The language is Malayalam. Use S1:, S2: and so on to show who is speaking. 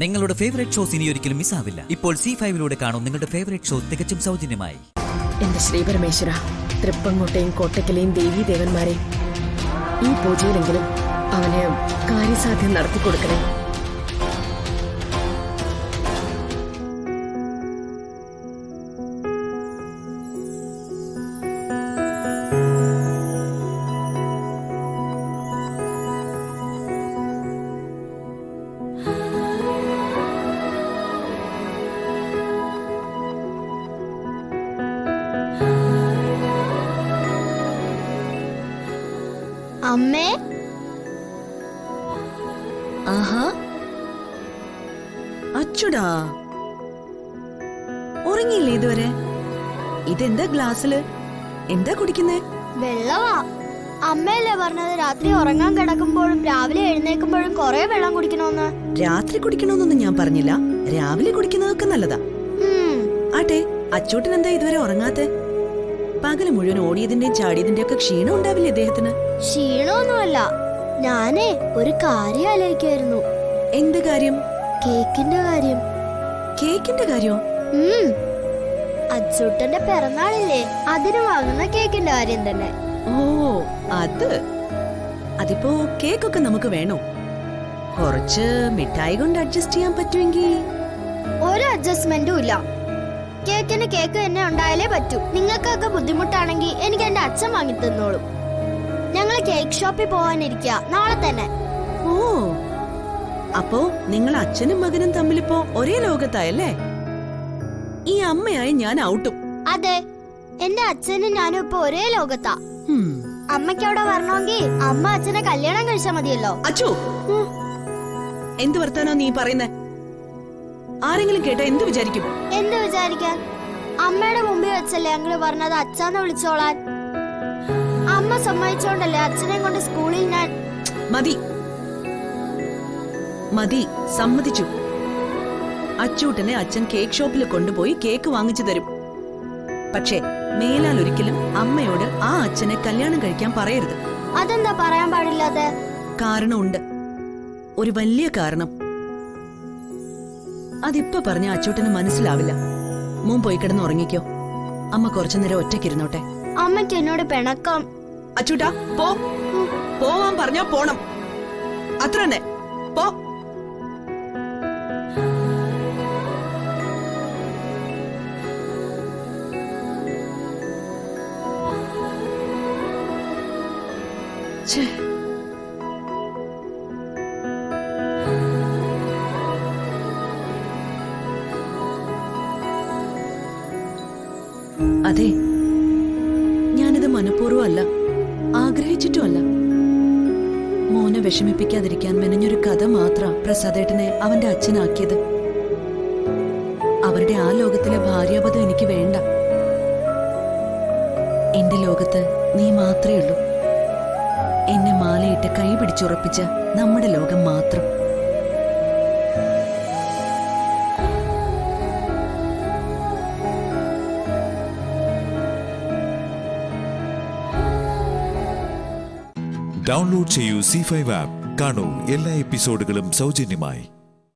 S1: നിങ്ങളുടെ ഫേവറേറ്റ് ഷോസ് ഇനി ഒരിക്കലും മിസ്സാവില്ല. ഇപ്പോൾ C5 കാണും നിങ്ങളുടെ ഫേവറേറ്റ് ഷോ തികച്ചും സൗജന്യമായി.
S2: എന്റെ ശ്രീപരമേശ്വര, തൃപ്പങ്ങോട്ടെയും കോട്ടക്കലെയും ദേവീദേവന്മാരെയും ഈ പൂജയിലെങ്കിലും അവന് കാര്യസാധ്യം നടത്തിക്കൊടുക്കണേ.
S3: അമ്മേ,
S2: ആഹാ, അച്ചുടാ, ഉറങ്ങിയില്ലേ ഇതുവരെ? ഇതെന്താ ഗ്ലാസ്സില്? എന്താ കുടിക്കുന്നേ?
S3: വെള്ളവാ. അമ്മയല്ലേ പറഞ്ഞത് രാത്രി ഉറങ്ങാൻ കിടക്കുമ്പോഴും രാവിലെ എഴുന്നേൽക്കുമ്പോഴും കൊറേ വെള്ളം കുടിക്കണമെന്ന്.
S2: രാത്രി കുടിക്കണമെന്നൊന്നും ഞാൻ പറഞ്ഞില്ല, രാവിലെ കുടിക്കുന്നതൊക്കെ നല്ലതാ. ആട്ടെ, അച്ചൂട്ടൻ എന്താ ഇതുവരെ ഉറങ്ങാത്തെ? പകല് മുഴുവൻ ഓടിയതിന്റെയും ചാടിയതിന്റെയും ഒക്കെ ക്ഷീണം ഉണ്ടാവില്ലേ അദ്ദേഹത്തിന്?
S3: ക്ഷീണമൊന്നുമല്ല, ഞാനേ ഒരു കാര്യം ആലോചിക്കായിരുന്നു.
S2: എന്ത് കാര്യം?
S3: കേക്കിന്റെ കാര്യം.
S2: കേക്കിന്റെ കാര്യോ?
S3: അച്ചൂട്ടന്റെ പിറന്നാളില്ലേ, അതിന് വാങ്ങുന്ന കേക്കിന്റെ കാര്യം തന്നെ.
S2: ഓ, അതിപ്പോ കേക്കൊക്കെ നമുക്ക് വേണോ? കുറച്ച് മിഠായി കൊണ്ട് അഡ്ജസ്റ്റ് ചെയ്യാൻ പറ്റുമെങ്കിൽ.
S3: ഒരു അഡ്ജസ്റ്റ്മെന്റും ഇല്ല. കേക്കിന് കേക്ക് തന്നെ ഉണ്ടായാലേ പറ്റൂ. നിങ്ങൾക്കൊക്കെ ബുദ്ധിമുട്ടാണെങ്കിൽ എനിക്ക് എന്റെ അച്ഛൻ വാങ്ങി തന്നോളും. ഞങ്ങള് കേക്ക് ഷോപ്പിൽ പോവാനിരിക്കുക നാളെ തന്നെ.
S2: ഓ, അപ്പോ നിങ്ങൾ അച്ഛനും മകനും തമ്മിലിപ്പോ ഒരേ ലോകത്തായല്ലേ? ഈ അമ്മയായി ഞാൻ ഔട്ടും.
S3: അതെ, എന്റെ അച്ഛനും ഞാനും ഇപ്പൊ ഒരേ ലോകത്താ. അമ്മയ്ക്ക് അവിടെ വരണമെങ്കിൽ അമ്മ അച്ഛനെ കല്യാണം കഴിച്ചാ മതിയല്ലോ.
S2: അച്ചു, എന്ത് വർത്താനോ നീ പറയുന്നേ? ആരെങ്കിലും കേട്ടാ എന്ത് വിചാരിക്കും?
S3: എന്ത് വിചാരിക്കാൻ? അമ്മയുടെ മുമ്പിൽ വെച്ചല്ലേ ഞങ്ങള് പറഞ്ഞത് അച്ഛനെ വിളിച്ചോളാൻ. അമ്മ സമ്മതിച്ചോണ്ടല്ലേ അച്ഛനെ കൊണ്ട് സ്കൂളിൽ ഞാൻ.
S2: മതി മതി, സമ്മതിച്ചു. അച്ചൂട്ടനെ അച്ഛൻ കേക്ക് ഷോപ്പിൽ കൊണ്ടുപോയി കേക്ക് വാങ്ങിച്ചു തരും. പക്ഷേ മേലാൽ ഒരിക്കലും അമ്മയോട് ആ അച്ഛനെ കല്യാണം കഴിക്കാൻ പറയരുത്.
S3: അതെന്താ പറയാൻ പാടില്ലാതെ?
S2: കാരണമുണ്ട്, ഒരു വലിയ കാരണം. അതിപ്പോ പറഞ്ഞ അച്ചൂട്ടന് മനസ്സിലാവില്ല. മോൻ പോയി കിടന്ന് ഉറങ്ങിക്കോ. അമ്മ കുറച്ചു നേരം ഒറ്റയ്ക്കിരുന്നോട്ടെ.
S3: അമ്മയ്ക്ക് എന്നോട് പിണക്കം.
S2: അച്ചൂട്ടാ, പോവാൻ പറഞ്ഞാ പോണം, അത്ര തന്നെ. പോ. അതെ, ഞാനിത് മനഃപൂർവ്വമല്ല, ആഗ്രഹിച്ചിട്ടുമല്ല. മോനെ വിഷമിപ്പിക്കാതിരിക്കാൻ മെനഞ്ഞൊരു കഥ മാത്ര പ്രസാദേട്ടനെ അവന്റെ അച്ഛനാക്കിയത്. അവരുടെ ആ ലോകത്തിലെ ഭാര്യാപദം എനിക്ക് വേണ്ട. എന്റെ ലോകത്ത് നീ മാത്രമേ ഉള്ളൂ. എന്നെ മാലയിട്ട് കൈ പിടിച്ചുറപ്പിച്ച നമ്മുടെ ലോകം മാത്രം.
S4: ഡൗൺലോഡ് ചെയ്യൂ C5 ആപ്പ്. കാണൂ എല്ലാ എപ്പിസോഡുകളും സൗജന്യമായി.